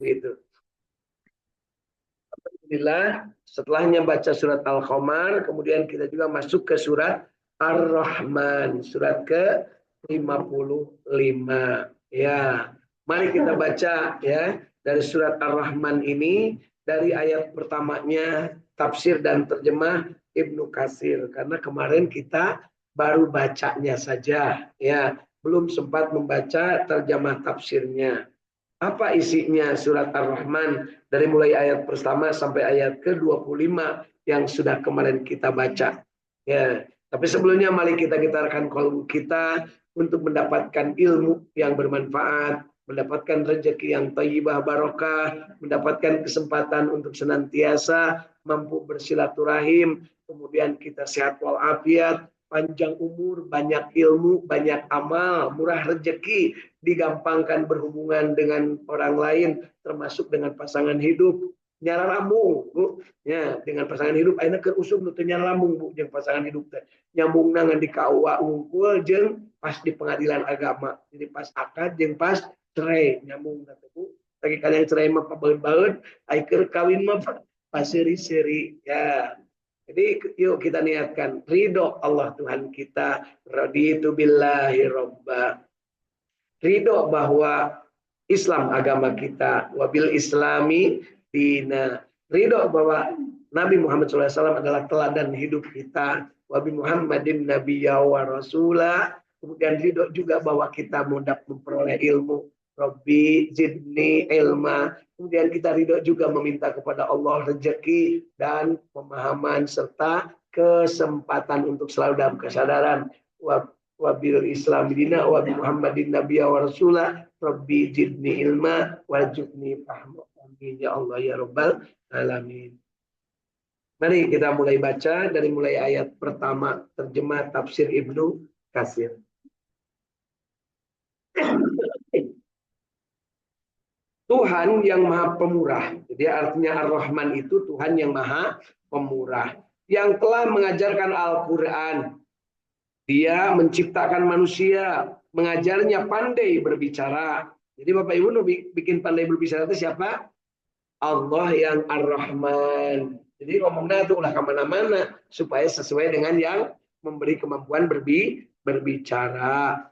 Gitu. Alhamdulillah, setelahnya baca surat Al-Qamar, kemudian kita juga masuk ke surat Ar-Rahman, surat ke-55. Ya, mari kita baca ya dari surat Ar-Rahman ini, dari ayat pertamanya tafsir dan terjemah Ibnu Katsir, karena kemarin kita baru bacanya saja ya, belum sempat membaca terjemah tafsirnya. Apa isinya surat Ar-Rahman dari mulai ayat pertama sampai ayat ke-25 yang sudah kemarin kita baca. Ya, tapi sebelumnya mari kita getarkan kolbu kita untuk mendapatkan ilmu yang bermanfaat, mendapatkan rezeki yang thayyibah barokah, mendapatkan kesempatan untuk senantiasa mampu bersilaturahim, kemudian kita sehat walafiat, panjang umur, banyak ilmu, banyak amal, murah rezeki, digampangkan berhubungan dengan orang lain, termasuk dengan pasangan hidup. Nyara lambung, Bu. Ya, dengan pasangan hidup ayeuna keur usum nu teu nyara lambung, Bu, jeung pasangan hidup teh. Nyambungna ngan di KUA unggul jeung pas di pengadilan agama. Jadi pas akad jeung pas cerai nyambung teh, Bu. Bagi kalian cerai mah pabeun-baeun, ai keur kawin mah paseri-seri. Ya, jadi yuk kita niatkan ridho Allah Tuhan kita, raditu billahi robba. Ridho bahwa Islam agama kita, wabil islami dina. Ridho bahwa Nabi Muhammad SAW adalah teladan hidup kita, wabi Muhammadin nabiyya wa rasulah. Kemudian ridho juga bahwa kita mudah memperoleh ilmu. Rabbi zidni ilma. Kemudian kita ridho juga meminta kepada Allah rezeki dan pemahaman serta kesempatan untuk selalu dalam kesadaran. Wabil Islam dina wa Muhammadin nabiyya wa rasulah rabbi zidni ilma warzuqni fahma. Amin ya Allah ya rabbal alamin. Mari kita mulai baca dari mulai ayat pertama terjemah tafsir Ibnu Katsir. Tuhan yang Maha Pemurah. Jadi artinya Ar-Rahman itu Tuhan yang Maha Pemurah, yang telah mengajarkan Al-Qur'an. Dia menciptakan manusia, mengajarnya pandai berbicara. Jadi Bapak Ibu bikin pandai berbicara itu siapa? Allah yang Ar-Rahman. Jadi ngomongnya itu ulah kemana-mana supaya sesuai dengan yang memberi kemampuan berbicara.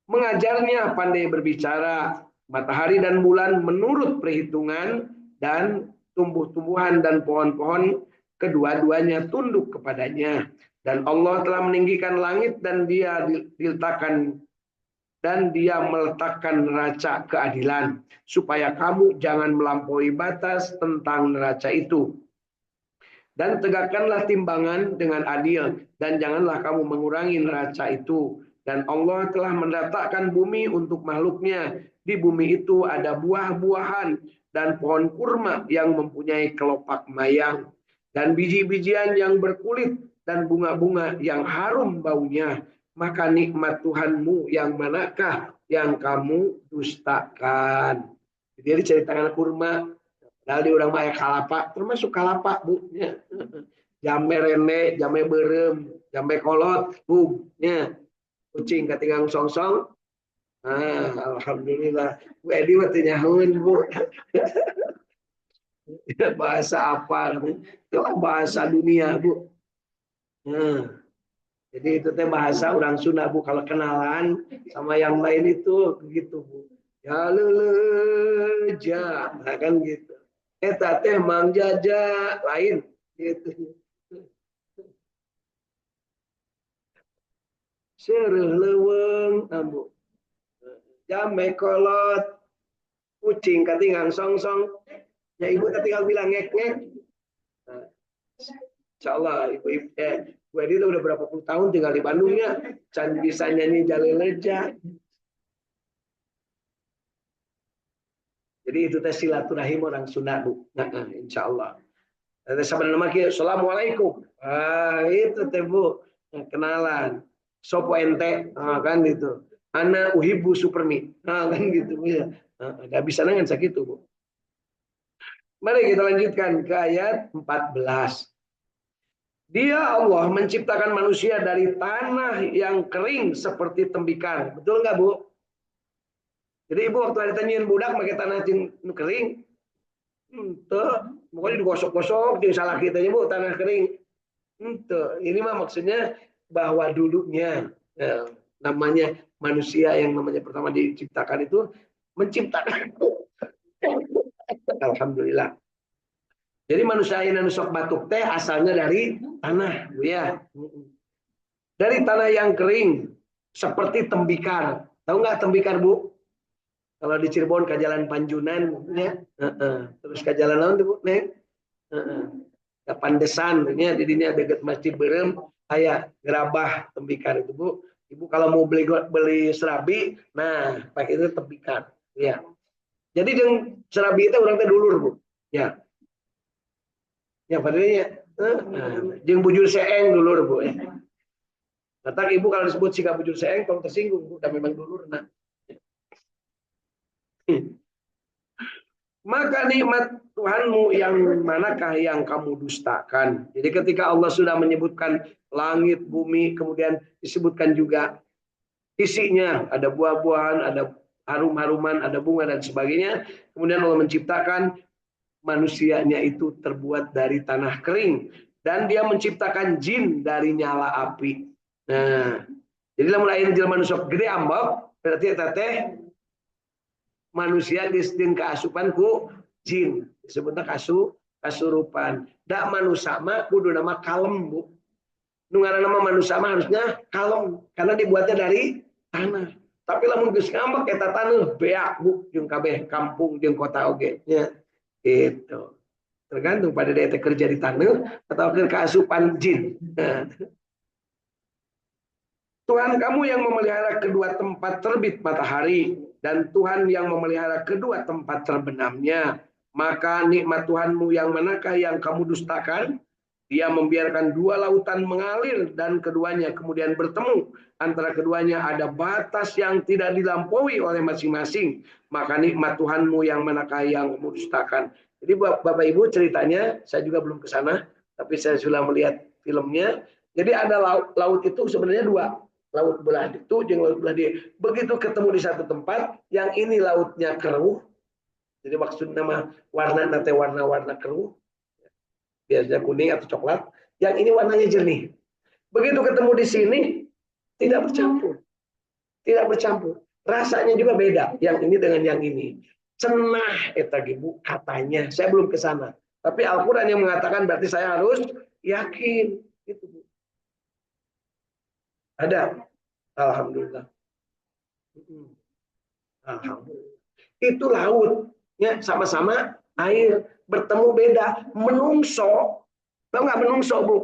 Mengajarnya pandai berbicara. Matahari dan bulan menurut perhitungan, dan tumbuh-tumbuhan dan pohon-pohon kedua-duanya tunduk kepadanya. Dan Allah telah meninggikan langit dan dia diletakkan dan dia meletakkan neraca keadilan supaya kamu jangan melampaui batas tentang neraca itu. Dan tegakkanlah timbangan dengan adil dan janganlah kamu mengurangi neraca itu. Dan Allah telah mendatangkan bumi untuk makhluknya. Di bumi itu ada buah-buahan dan pohon kurma yang mempunyai kelopak mayang dan biji-bijian yang berkulit dan bunga-bunga yang harum baunya. Maka nikmat Tuhanmu yang manakah yang kamu dustakan? Jadi ceritakan kurma. Padahal di orang maya kalapa, termasuk kalapa, Bu. Jame rene, jame berem, jame kolot, Bu. Kucing ketinggang songsong. Alhamdulillah. Bu Edi mah teu nyahoeun, Bu. Bahasa apa? Itu bahasa dunia, Bu. Jadi itu teh bahasa orang Sunda, Bu. Kalau kenalan sama yang lain itu begitu, Bu. Ya leleja, nah, kan gitu. Eta teh Mang Jaja lain gitu. Seureul leuweung, Bu. Jame kolot, kucing katingang songsong. Ya Ibu tinggal bilang ngek-ngek. Nah, insyaallah Ibu Bu Edi udah berapa puluh tahun tinggal di Bandungnya, can bisa nyanyi jaleleja. Jadi itu teh silaturahim orang Sunda, Bu. Insyaallah. Sebenarnya assalamualaikum. Itu teh, Bu. Kenalan. Sopo ente, kan gitu. Ana uhibbu supermi. Kan gitu, Bu ya. Enggak bisa nangan sakitu, Bu. Mari kita lanjutkan ke ayat 14. Dia Allah menciptakan manusia dari tanah yang kering seperti tembikar. Betul nggak, Bu? Jadi ibu waktu ada tanyain budak pakai tanah kering, tuh, pokoknya digosok-gosok, jeung salah kita bu tanah kering. Tuh, ini mah maksudnya bahwa dulunya namanya manusia yang namanya pertama diciptakan itu menciptakan. Alhamdulillah. Jadi manusia yang nusok batuk teh asalnya dari tanah, bu ya. Dari tanah yang kering, seperti tembikar. Tahu nggak tembikar bu? Kalau di Cirebon ke Jalan Panjunan, ya. Terus ke Jalan lain bu, neng. Ke Pandesan, ya. Jadinya dekat Masjid Berem, kayak gerabah tembikar itu bu. Ibu kalau mau beli serabi, nah pakai itu tembikar, ya. Jadi yang serabi itu orang teh dulur bu, ya. Ya padahal jeung bujur seeng dulur bu ya. Datang ibu kalau disebut sikap bujur seeng kalau tersinggung bu, dan memang dulur nah. Maka nikmat Tuhanmu yang manakah yang kamu dustakan? Jadi ketika Allah sudah menyebutkan langit, bumi, kemudian disebutkan juga isinya, ada buah-buahan, ada harum-haruman, ada bunga dan sebagainya. Kemudian Allah menciptakan manusianya itu terbuat dari tanah kering dan dia menciptakan jin dari nyala api. Nah, jadi lamun aya jelema nu sok gede ambek berarti eta teh manusia disdin keasupan ku jin, disebutna kasurupan. Da manusia mah kudu nama kalem bu. Nu ngaranna nama manusia mah harusnya kalem karena dibuatnya dari tanah. Tapi lamun geus ngambek eta taneuh beak bu jeung kabeh kampung jeung kota oge nya. Itu tergantung pada dia kerja di tanah atau keasupan jin. Tuhan kamu yang memelihara kedua tempat terbit matahari dan Tuhan yang memelihara kedua tempat terbenamnya. Maka nikmat Tuhanmu yang manakah yang kamu dustakan? Dia membiarkan dua lautan mengalir dan keduanya kemudian bertemu. Antara keduanya ada batas yang tidak dilampaui oleh masing-masing. Maka nikmat Tuhanmu yang manakah yang kamu dustakan? Jadi Bapak Ibu ceritanya, saya juga belum ke sana, tapi saya sudah melihat filmnya. Jadi ada laut itu sebenarnya dua. Laut belah itu jeung laut belah dia. Begitu ketemu di satu tempat, yang ini lautnya keruh. Jadi maksudnya nama warna nate warna-warna keruh. Biasanya kuning atau coklat. Yang ini warnanya jernih. Begitu ketemu di sini, tidak bercampur. Tidak bercampur. Rasanya juga beda. Yang ini dengan yang ini. Cenah eta Bu katanya. Saya belum ke sana. Tapi Al-Qur'an yang mengatakan berarti saya harus yakin. Itu Bu. Ada. Alhamdulillah. Alhamdulillah. Itu laut. Ya, sama-sama air. Bertemu beda. Menungso. Tahu nggak menungso, Bu?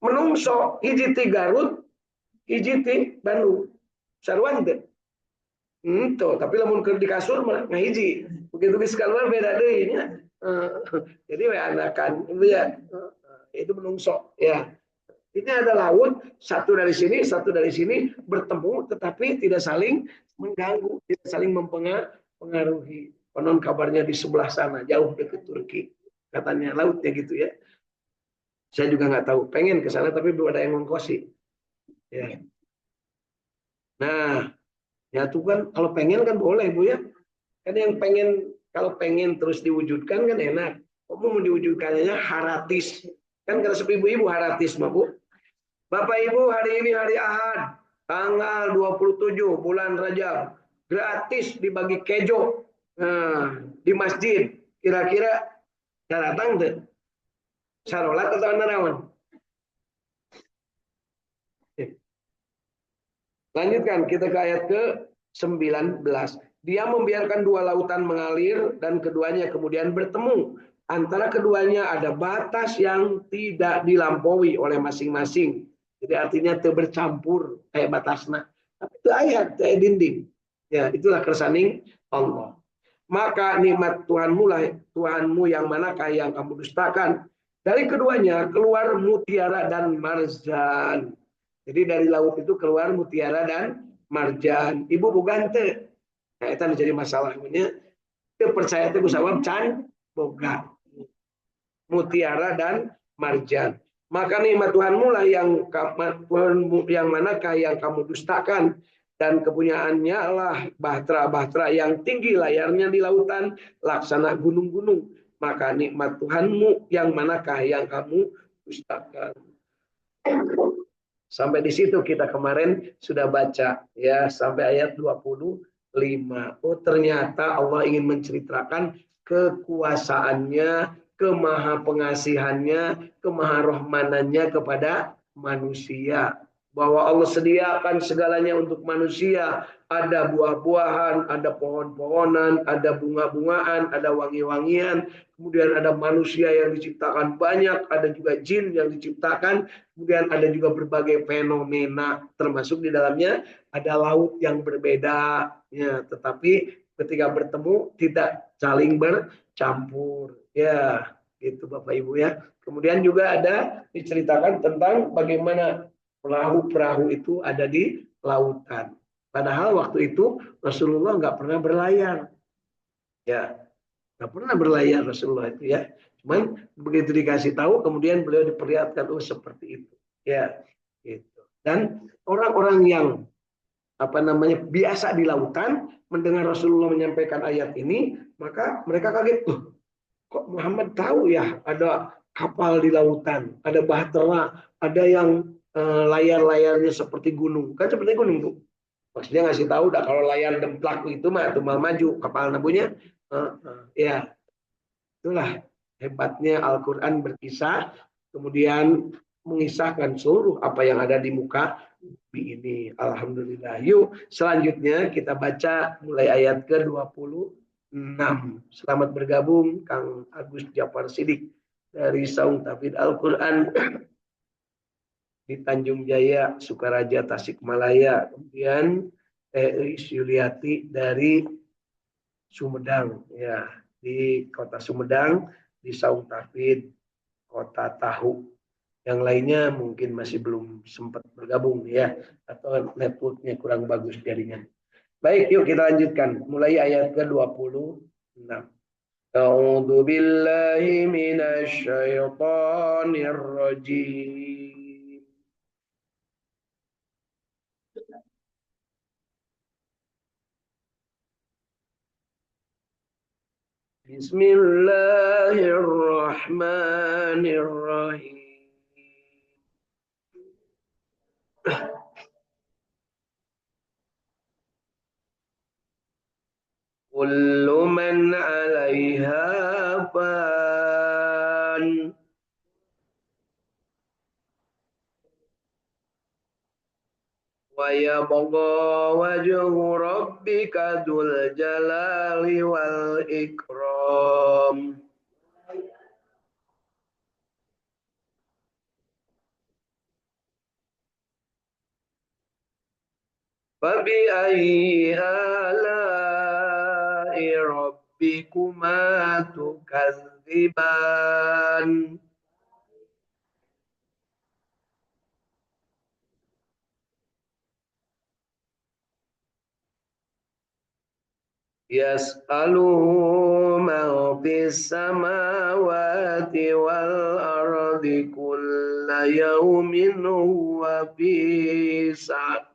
Menungso. Hiji ti Garut. Hiji ti Bandung. Saruan teh. Tuh, tapi lamun keur di kasur mah ngahiji. Begitu di keluar beda deui nya. Jadi we anakan ya. Itu menungso ya. Ini ada laut, satu dari sini bertemu tetapi tidak saling mengganggu, tidak saling mempengaruhi. Konon kabarnya di sebelah sana, jauh dekat Turki. Katanya lautnya gitu ya. Saya juga nggak tahu, pengen ke sana tapi belum ada yang ngongkosi. Ya. Nah, ya tuh kan kalau pengen kan boleh Bu ya. Kan yang pengen kalau pengen terus diwujudkan kan enak. Kamu mau diwujudkannya haratis. Kan kata ibu-ibu haratis mah Bu. Bapak Ibu, hari ini hari Ahad, tanggal 27 bulan Rajab, gratis dibagi kejo di masjid. Kira-kira datang tuh, sarolat atau narawan? Lanjutkan, kita ke ayat ke-19. Dia membiarkan dua lautan mengalir dan keduanya kemudian bertemu. Antara keduanya ada batas yang tidak dilampaui oleh masing-masing. Jadi artinya bercampur kayak batasna. Tapi itu ayat, kayak dinding. Ya, itulah kersaning Allah. Maka nikmat Tuhanmu yang manakah yang kamu dustakan? Dari keduanya keluar mutiara dan marjan. Jadi dari laut itu keluar mutiara dan marjan. Ibu bukan teh. Nah, itu menjadi masalahnya. Itu percaya itu sawab can boga. Mutiara dan marjan. Maka nikmat Tuhanmu lah yang manakah yang kamu dustakan. dan kepunyaannya lah bahtera-bahtera yang tinggi layarnya di lautan, laksana gunung-gunung. Maka nikmat Tuhanmu yang manakah yang kamu dustakan? Sampai di situ kita kemarin sudah baca ya sampai ayat 25. Oh ternyata Allah ingin menceritakan kekuasaannya, kemahapengasihannya, kemaharohmanannya kepada manusia. Bahwa Allah sediakan segalanya untuk manusia. Ada buah-buahan, ada pohon-pohonan, ada bunga-bungaan, ada wangi-wangian. Kemudian ada manusia yang diciptakan banyak, ada juga jin yang diciptakan. Kemudian ada juga berbagai fenomena, termasuk di dalamnya ada laut yang berbeda. Ya, tetapi ketika bertemu tidak saling bercampur. Ya, gitu Bapak Ibu ya. Kemudian juga ada diceritakan tentang bagaimana perahu-perahu itu ada di lautan. Padahal waktu itu Rasulullah nggak pernah berlayar. Ya, nggak pernah berlayar Rasulullah itu ya. Cuman begitu dikasih tahu, kemudian beliau diperlihatkan, oh seperti itu. Ya, gitu. Dan orang-orang yang biasa di lautan mendengar Rasulullah menyampaikan ayat ini, maka mereka kaget, kok Muhammad tahu ya ada kapal di lautan, ada bahtera, ada yang layar-layarnya seperti gunung, kan seperti gunung tuh. Maksudnya ngasih tahu, dah kalau layar demplak itu mah tumbal maju, kapal nabunya, ya itulah hebatnya Al-Quran berkisah, kemudian mengisahkan seluruh apa yang ada di muka bumi ini. Alhamdulillah. Yuk, selanjutnya kita baca mulai ayat ke-26. Selamat bergabung Kang Agus Jafar Sidik dari Saung Tafid Al-Quran di Tanjung Jaya, Sukaraja, Tasikmalaya. Kemudian Yuliati dari Sumedang, ya, di kota Sumedang, di Saung Tafid, kota Tahu. Yang lainnya mungkin masih belum sempat bergabung ya, atau networknya kurang bagus jaringan. Baik, yuk kita lanjutkan. Mulai ayat ke-26. A'udzu billahi minasy syaithanir rajim. Bismillahirrahmanirrahim. Kullu man 'alaiha fan. Wa yabqa wajhu rabbika dzul jalali wal ikram. Fabi ayyi ala'i rabbikuma tukadziban. Yas'aluhu man fis samawati wal ardi kulla yawmin huwa fi sa'at.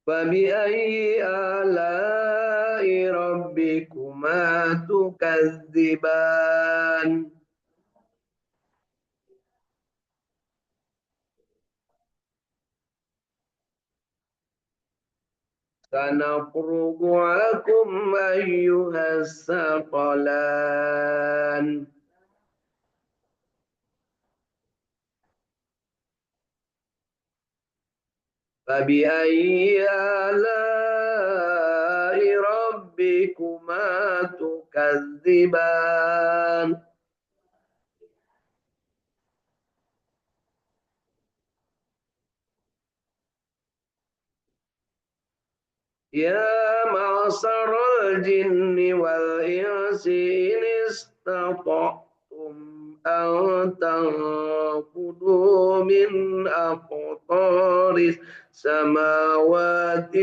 فبأي آلاء ربكما تكذبان سنفرغ لكم أيها الثقلان فبأي آلاء ربكما تكذبان يا معشر الجن والإنس إن استطعتم أن تنفذوا من أقطار السماوات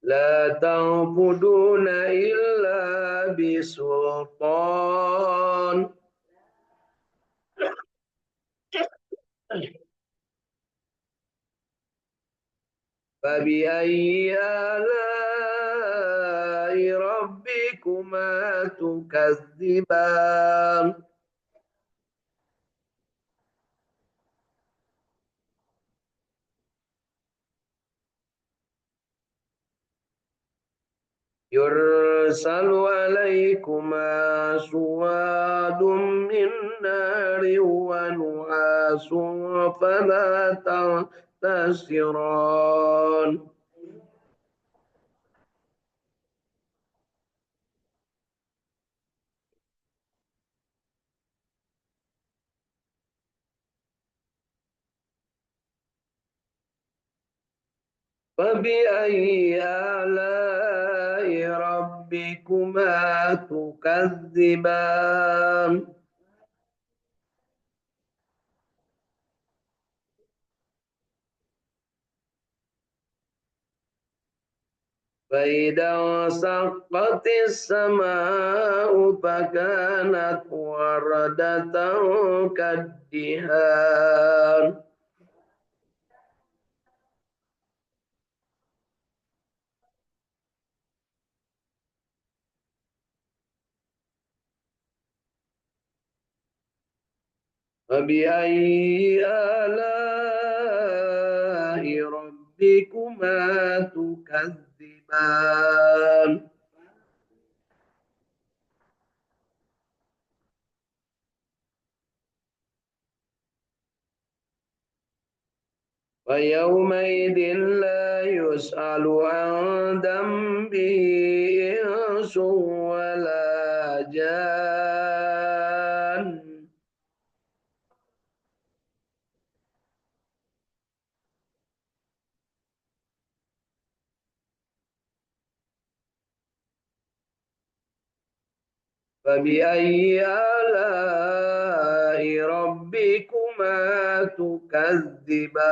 La tanfuduna illa bisultan. فبأي آلاء ربكما تكذبان يرسل عليكما سواد من نار ونحاس فلا تنتصران فبأي آلاء ربكما تكذبان فإذا انشقت السماء فكانت وردة كالدهان فبأي آلاء ربكما تكذبان ويومئذ لا يسأل عن ذنبه إنس ولا جان فبأي آلاء ربكما تكذبان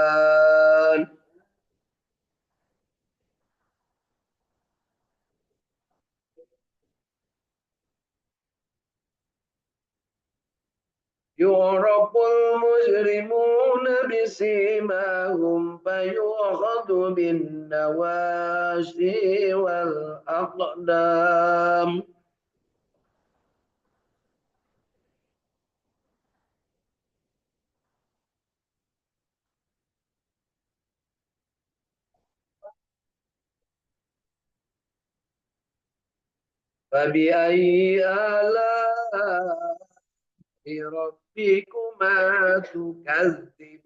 يعرف المجرمون بسيماهم فيؤخذ بالنواشي والأقدام فبأي آلاء ربكما تكذبان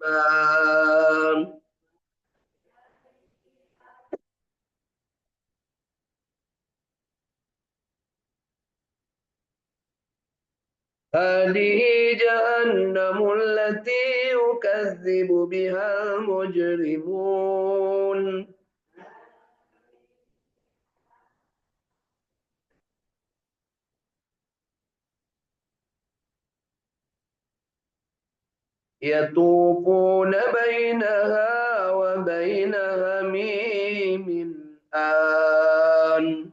هذه جهنم التي يكذب بها المجرمون يطوفون بينها وبين هميم آن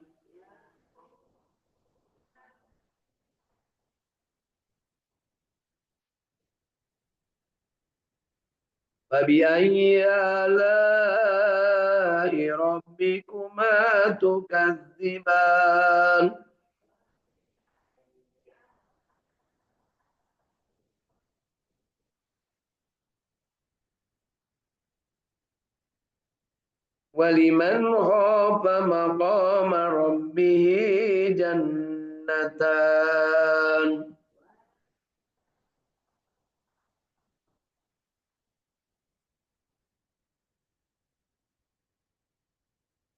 فبأي آلاء ربكما تكذبان ولمن خاف مقام ربه جنتان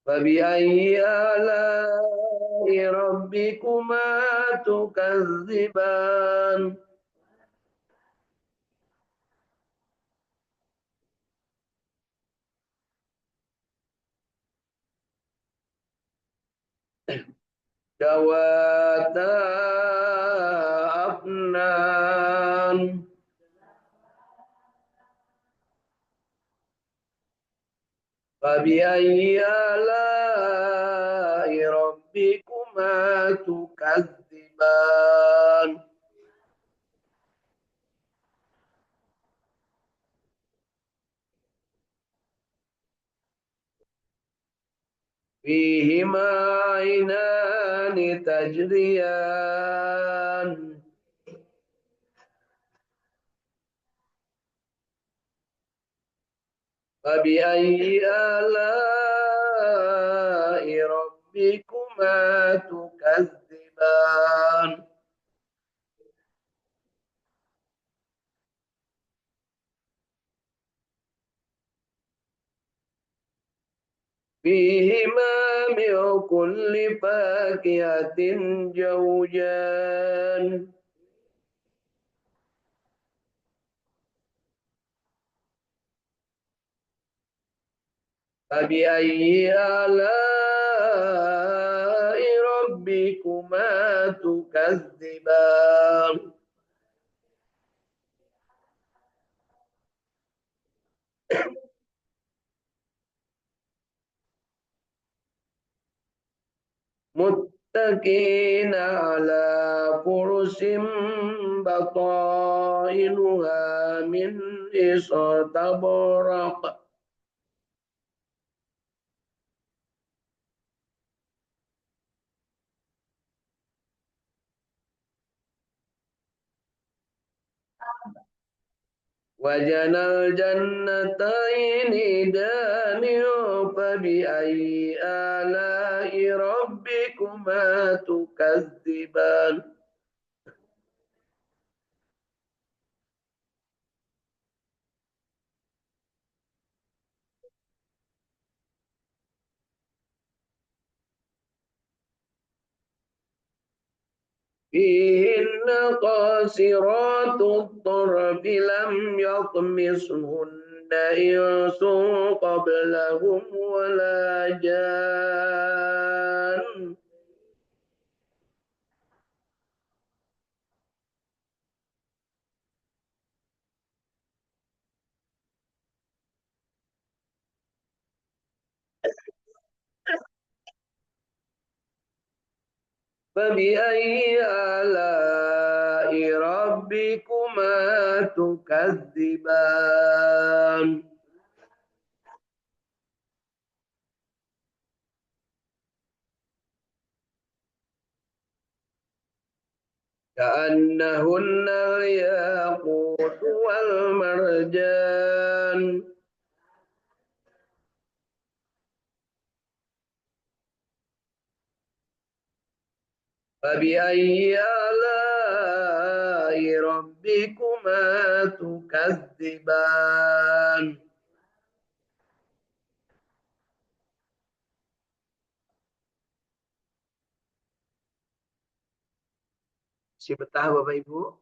فبأي آلاء ربكما تكذبان ذواتا أفنان فبأي آلاء ربكما تكذبان فيهما عينان تجريان فبأي آلاء ربكما تكذبان فيهما من كل فاكهة زوجان فبأي آلاء ربكما تكذبان متكئين على فرش بطائنها من استبرق وجنى الجنتين دان فبأي آلاء ربكما تكذبان فيهن قاصرات الطرف لم يطمسهن إنس قبلهم ولا جان فبأي آلاء ربكما تكذبان كأنهن الياقوت والمرجان فبأي آلاء ربكما تكذبان Si betah Bapak Ibu.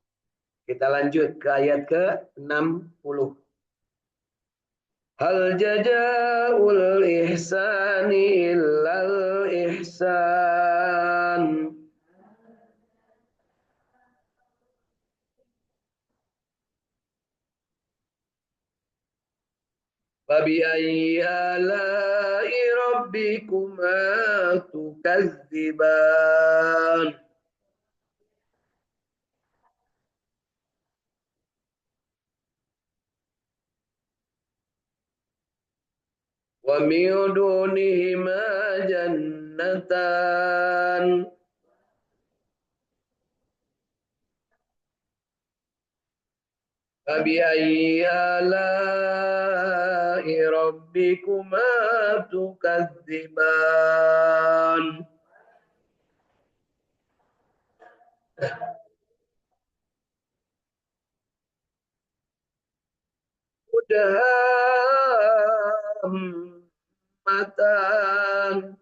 Kita lanjut ke ayat ke-60. Hal jazaa'ul ihsani illal ihsan. Fabi'ayyi ala'i rabbikuma tukadziban. Wa min dunihima jannatan. Fabi'ayyi ala'i rabbikuma tukadziban. Mudhammatan.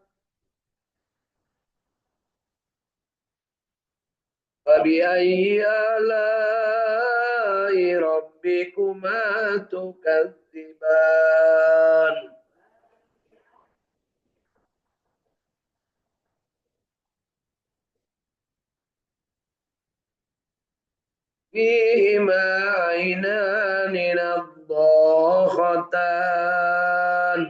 Fabi'ayyi ala'i rabbikuma tukadziban. Fihima aynani nadhakhatan.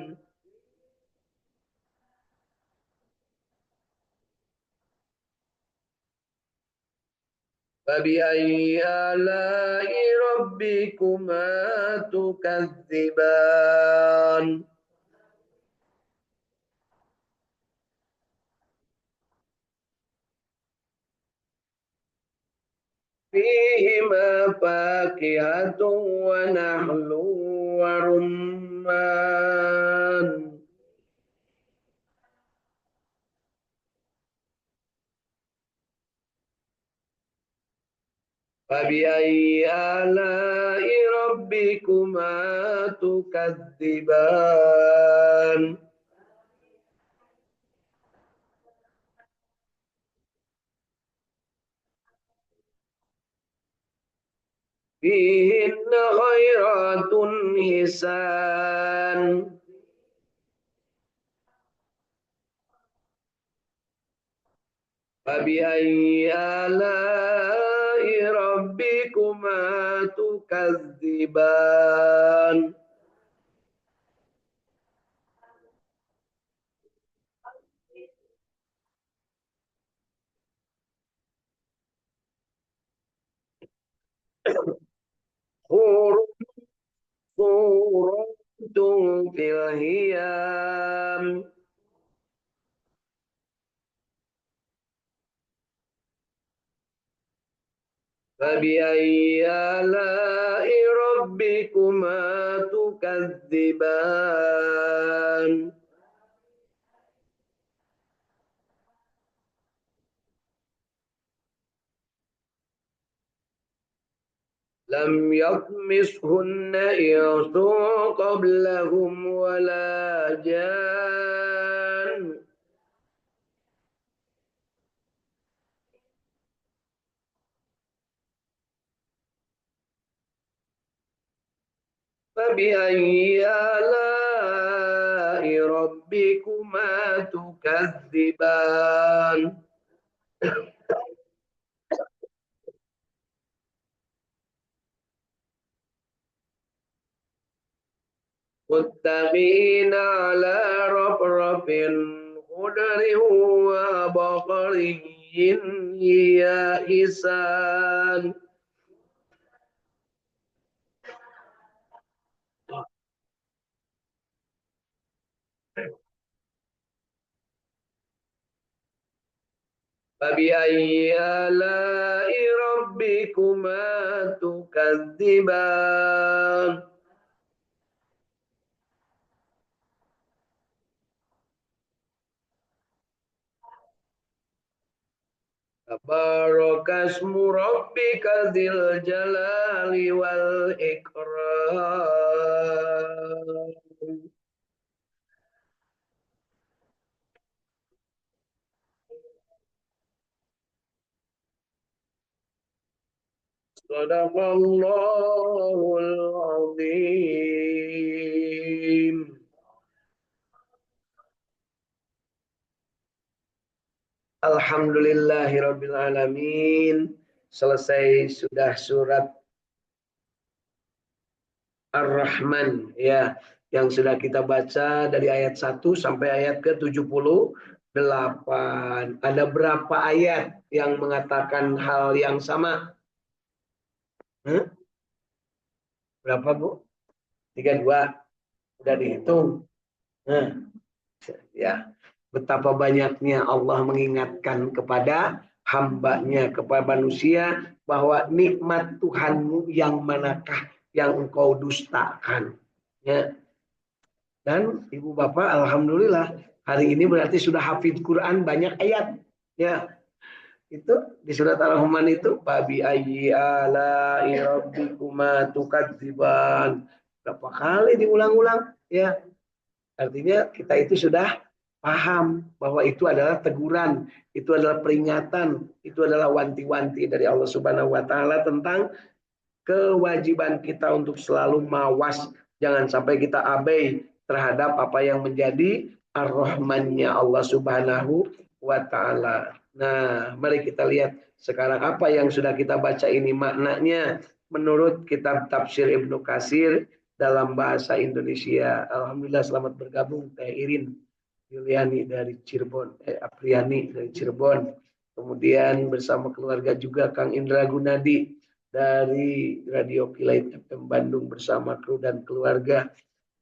فبأي آلاء ربكما تكذبان فيهما فاكهة ونخل ورمان فبأي آلاء ربكما تكذبان فيهن خيرات حسان فبأي آلاء ربكما تكذبان حور مقصورات في الهيام فبأي آلاء ربكما تكذبان لم يطمثهن إنس قبلهم ولا جان فبأي آلاء ربكما تكذبان متقين على رفرف خضر وبقري يائسان فبأي آلاء ربكما تكذبان تبارك اسم ربك ذي الجلال والإكرام صدق الله العظيم. Alhamdulillahirabbil alamin. Selesai sudah surat Ar-Rahman ya, yang sudah kita baca dari ayat 1 sampai ayat ke-78. Ada berapa ayat yang mengatakan hal yang sama? Berapa, Bu? 32. Udah dihitung. Ya. Betapa banyaknya Allah mengingatkan kepada hambanya, kepada manusia, bahwa nikmat Tuhanmu yang manakah yang engkau dustakan. Ya. Dan Ibu Bapak, Alhamdulillah, hari ini berarti sudah hafid Quran banyak ayat. Ya, itu di surat Ar-Rahman itu, babi ayyi ala rabbikuma tukadziban. Berapa kali diulang-ulang, ya. Artinya kita itu sudah paham bahwa itu adalah teguran, itu adalah peringatan, itu adalah wanti-wanti dari Allah Subhanahu wa taala tentang kewajiban kita untuk selalu mawas, jangan sampai kita abai terhadap apa yang menjadi ar-Rahmannya Allah Subhanahu wa taala. Nah, mari kita lihat sekarang apa yang sudah kita baca ini maknanya menurut kitab tafsir Ibnu Katsir dalam bahasa Indonesia. Alhamdulillah, selamat bergabung Teh Irin Yuliani dari Cirebon, Apriani dari Cirebon. Kemudian bersama keluarga juga Kang Indra Gunadi dari Radio Kilait FM Bandung bersama kru dan keluarga.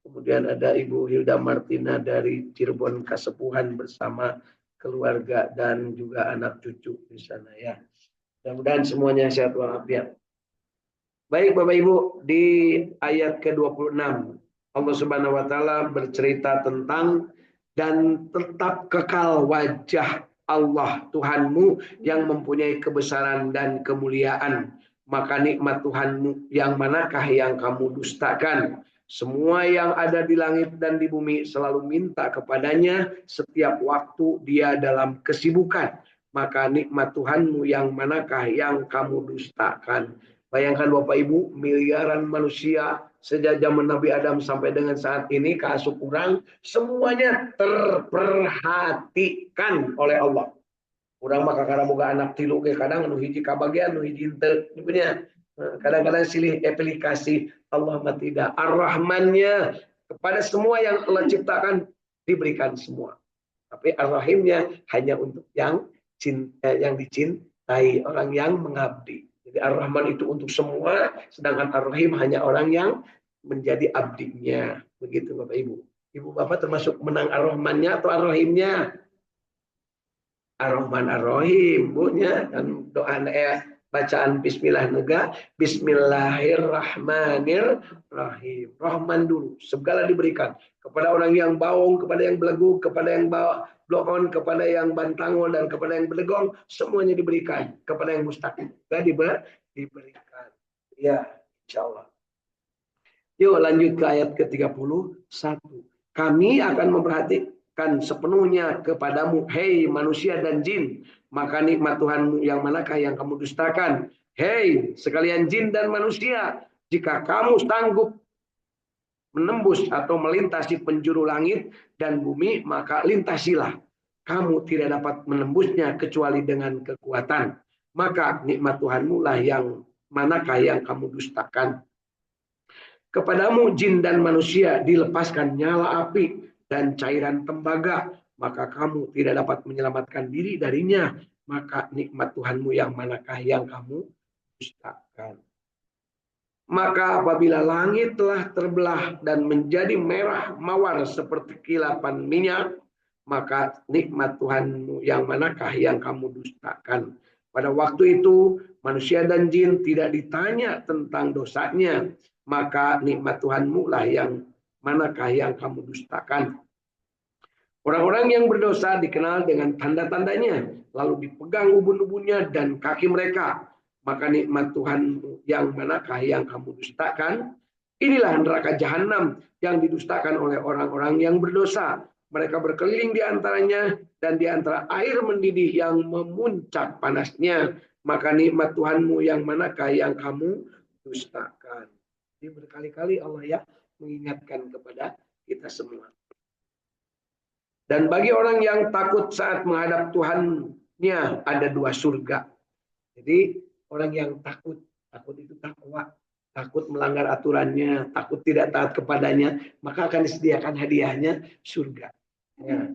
Kemudian ada Ibu Hilda Martina dari Cirebon Kasepuhan bersama keluarga dan juga anak cucu di sana ya. Mudah-mudahan semuanya sehat walafiat. Baik Bapak Ibu, di ayat ke-26 Allah Subhanahu wa taala bercerita tentang dan tetap kekal wajah Allah Tuhanmu yang mempunyai kebesaran dan kemuliaan. Maka nikmat Tuhanmu yang manakah yang kamu dustakan? Semua yang ada di langit dan di bumi selalu minta kepadanya setiap waktu dia dalam kesibukan. Maka nikmat Tuhanmu yang manakah yang kamu dustakan? Bayangkan Bapak Ibu, miliaran manusia sejak zaman Nabi Adam sampai dengan saat ini, keasup kurang, semuanya terperhatikan oleh Allah. Kurang maka karena boga anak tilu ke kadang anu hiji kabagian, anu hiji henteu. Kadang-kadang silih aplikasi, Allah mah tidak. Ar-Rahmannya kepada semua yang Allah ciptakan diberikan semua. Tapi Ar-Rahimnya hanya untuk yang dicintai, orang yang mengabdi. Jadi Ar-Rahman itu untuk semua, sedangkan Ar-Rahim hanya orang yang menjadi abdinya. Begitu Bapak Ibu. Ibu Bapak termasuk menang Ar-Rahmannya atau Ar-Rahimnya? Ar-Rahman Ar-Rahim, bunya kan doa bacaan bismillah nega, bismillahirrahmanirrahim. Rahman dulu, segala diberikan kepada orang yang baung, kepada yang belegu, kepada yang blokon, kepada yang bantangol dan kepada yang belegong, semuanya diberikan, kepada yang mustaqim juga diberikan. Ya, insyaallah. Yuk lanjut ke ayat ke-31. Kami akan memperhatikan sepenuhnya kepadamu, hei manusia dan jin. Maka nikmat Tuhanmu yang manakah yang kamu dustakan? Hei sekalian jin dan manusia, jika kamu sanggup menembus atau melintasi penjuru langit dan bumi, maka lintasilah. Kamu tidak dapat menembusnya kecuali dengan kekuatan. Maka nikmat Tuhanmu lah yang manakah yang kamu dustakan. Kepadamu jin dan manusia dilepaskan nyala api dan cairan tembaga, maka kamu tidak dapat menyelamatkan diri darinya. Maka nikmat Tuhanmu yang manakah yang kamu dustakan. Maka apabila langit telah terbelah dan menjadi merah mawar seperti kilapan minyak, maka nikmat Tuhanmu yang manakah yang kamu dustakan. Pada waktu itu manusia dan jin tidak ditanya tentang dosanya, maka nikmat Tuhanmu lah yang manakah yang kamu dustakan. Orang-orang yang berdosa dikenal dengan tanda-tandanya, lalu dipegang ubun-ubunnya dan kaki mereka. Maka nikmat Tuhanmu yang manakah yang kamu dustakan? Inilah neraka jahanam yang didustakan oleh orang-orang yang berdosa. Mereka berkeliling di antaranya dan di antara air mendidih yang memuncak panasnya. Maka nikmat Tuhanmu yang manakah yang kamu dustakan? Jadi berkali-kali Allah ya mengingatkan kepada kita semua. Dan bagi orang yang takut saat menghadap Tuhannya ada dua surga. Jadi orang yang takut itu takwa, takut melanggar aturannya, takut tidak taat kepadanya, maka akan disediakan hadiahnya surga. Ya.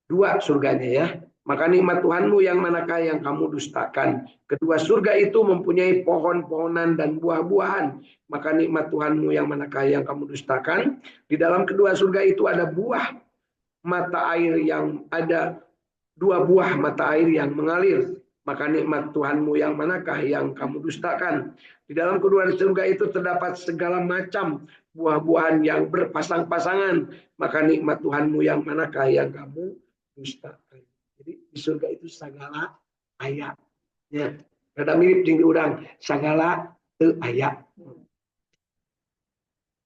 Dua surganya ya. Maka nikmat Tuhanmu yang manakah yang kamu dustakan. Kedua surga itu mempunyai pohon-pohonan dan buah-buahan. Maka nikmat Tuhanmu yang manakah yang kamu dustakan. Di dalam kedua surga itu ada buah mata air yang ada dua buah mata air yang mengalir. Maka nikmat Tuhanmu yang manakah yang kamu dustakan. Di dalam kedua surga itu terdapat segala macam buah-buahan yang berpasang-pasangan. Maka nikmat Tuhanmu yang manakah yang kamu dustakan. Jadi di surga itu segala aya. Ya, rada mirip jeung urang, segala teu aya.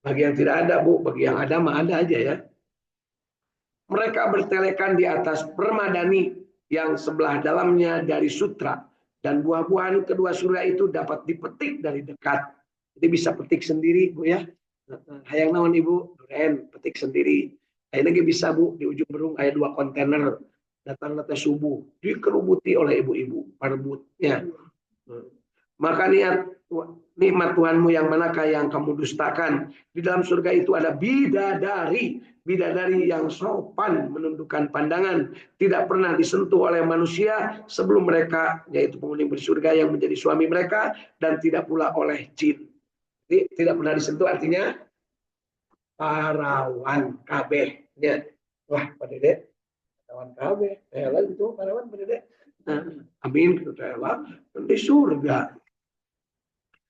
Bagi yang tidak ada, Bu, bagi yang ada mah ada aja ya. Mereka bertelekan di atas permadani yang sebelah dalamnya dari sutra. Dan buah-buahan kedua surga itu dapat dipetik dari dekat. Jadi bisa petik sendiri, Bu ya. Hayang naon Ibu, duren petik sendiri. Ayeuna ge bisa Bu, di ujung berung aya 2 kontainer. Datang teh subuh, dikerubuti oleh ibu-ibu, perebutnya. Maka nikmat Tuhanmu yang manakah yang kamu dustakan? Di dalam surga itu ada bidadari, bidadari yang sopan menundukkan pandangan, tidak pernah disentuh oleh manusia sebelum mereka, yaitu penghuni surga yang menjadi suami mereka, dan tidak pula oleh jin. Jadi tidak pernah disentuh artinya parawan kabeh. Ya. Wah, Pak Dede, parawan kabeh. Lah itu parawan Pak Dede. Nah, amin gitu di surga.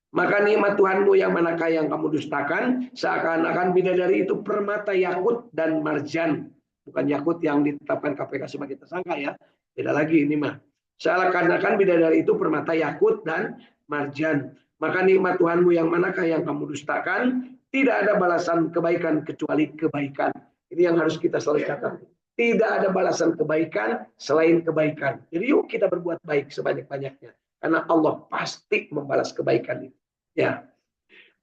Maka nikmat Tuhanmu yang manakah yang kamu dustakan, seakan-akan bidadari itu permata yakut dan marjan. Bukan yakut yang ditetapkan KPK sebagai tersangka ya. Beda lagi ini mah. Seakan-akan bidadari itu permata yakut dan marjan. Maka nikmat Tuhanmu yang manakah yang kamu dustakan, tidak ada balasan kebaikan kecuali kebaikan. Ini yang harus kita selalu catat. Tidak ada balasan kebaikan selain kebaikan. Jadi yuk kita berbuat baik sebanyak-banyaknya. Karena Allah pasti membalas kebaikan itu. Ya,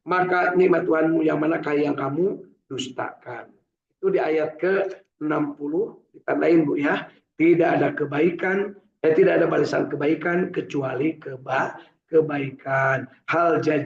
maka nikmat Tuhanmu yang manakah yang kamu dustakan. Itu di ayat ke-60 ditandain Bu ya. Tidak ada kebaikan, tidak ada balasan kebaikan kecuali kebaikan. Hal jadi